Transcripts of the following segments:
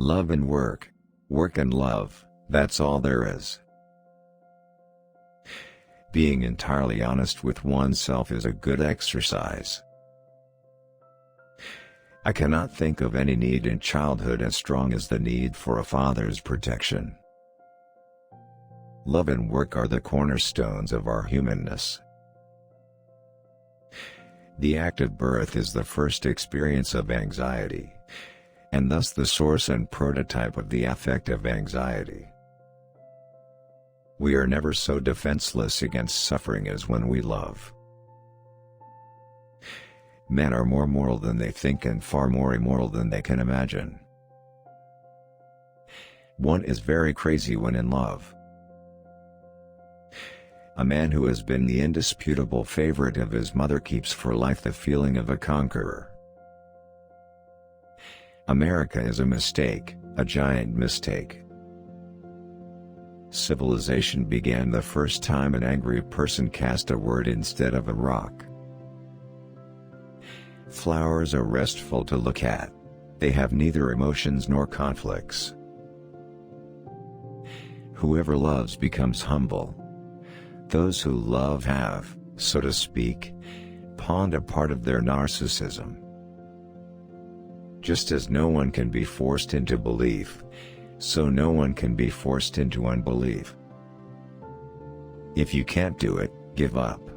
Love and work. Work and love, that's all there is. Being entirely honest with oneself is a good exercise. I cannot think of any need in childhood as strong as the need for a father's protection. Love and work are the cornerstones of our humanness. The act of birth is the first experience of anxiety, and thus the source and prototype of the affect of anxiety. We are never so defenseless against suffering as when we love. Men are more moral than they think and far more immoral than they can imagine. One is very crazy when in love. A man who has been the indisputable favorite of his mother keeps for life the feeling of a conqueror. America is a mistake, a giant mistake. Civilization began the first time an angry person cast a word instead of a rock. Flowers are restful to look at. They have neither emotions nor conflicts. Whoever loves becomes humble. Those who love have, so to speak, pawned a part of their narcissism. Just as no one can be forced into belief, so no one can be forced into unbelief. If you can't do it, give up.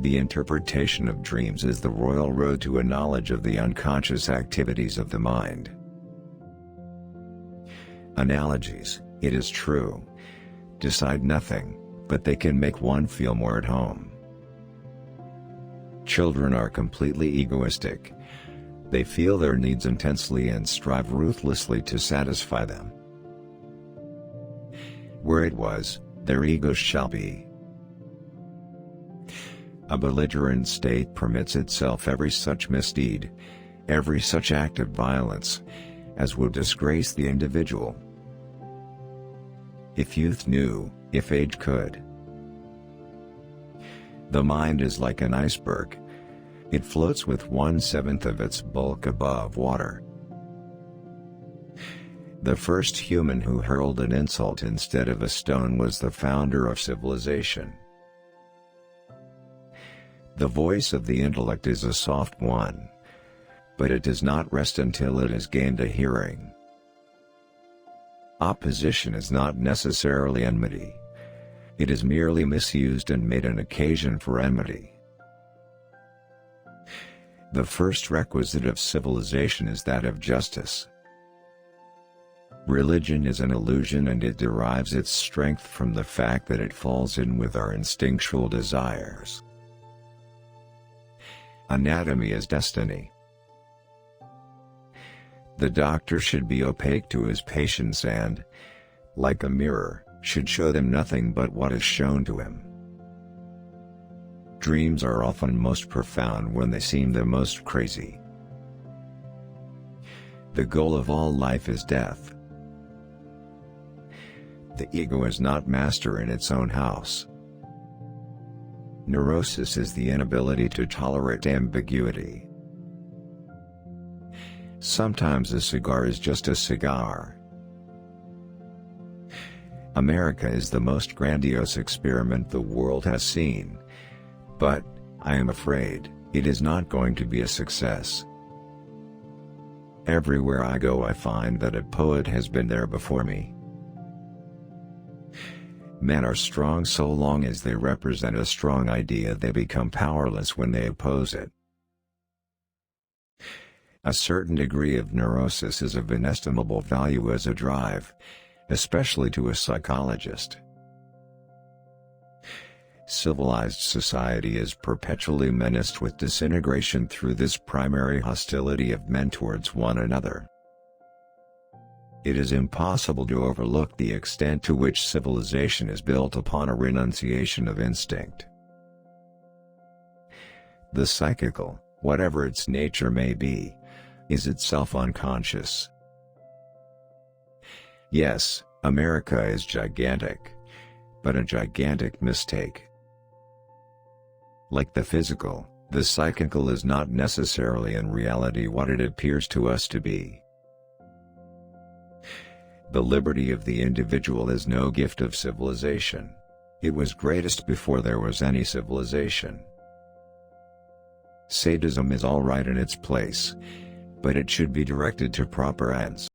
The interpretation of dreams is the royal road to a knowledge of the unconscious activities of the mind. Analogies, it is true, decide nothing, but they can make one feel more at home. Children are completely egoistic. They feel their needs intensely and strive ruthlessly to satisfy them. Where it was, their egos shall be. A belligerent state permits itself every such misdeed, every such act of violence, as would disgrace the individual. If youth knew, if age could. The mind is like an iceberg. It floats with 1/7 of its bulk above water. The first human who hurled an insult instead of a stone was the founder of civilization. The voice of the intellect is a soft one, but it does not rest until it has gained a hearing. Opposition is not necessarily enmity. It is merely misused and made an occasion for enmity. The first requisite of civilization is that of justice. Religion is an illusion and it derives its strength from the fact that it falls in with our instinctual desires. Anatomy is destiny. The doctor should be opaque to his patients and, like a mirror, should show them nothing but what is shown to him. Dreams are often most profound when they seem the most crazy. The goal of all life is death. The ego is not master in its own house. Neurosis is the inability to tolerate ambiguity. Sometimes a cigar is just a cigar. America is the most grandiose experiment the world has seen, but, I am afraid, it is not going to be a success. Everywhere I go I find that a poet has been there before me. Men are strong so long as they represent a strong idea. They become powerless when they oppose it. A certain degree of neurosis is of inestimable value as a drive, especially to a psychologist. Civilized society is perpetually menaced with disintegration through this primary hostility of men towards one another. It is impossible to overlook the extent to which civilization is built upon a renunciation of instinct. The psychical, whatever its nature may be, is itself unconscious. Yes, America is gigantic, but a gigantic mistake. Like the physical, The psychical is not necessarily in reality what it appears to us to be. The liberty of the individual is no gift of civilization. It was greatest before there was any civilization. Sadism is all right in its place, but it should be directed to proper ends.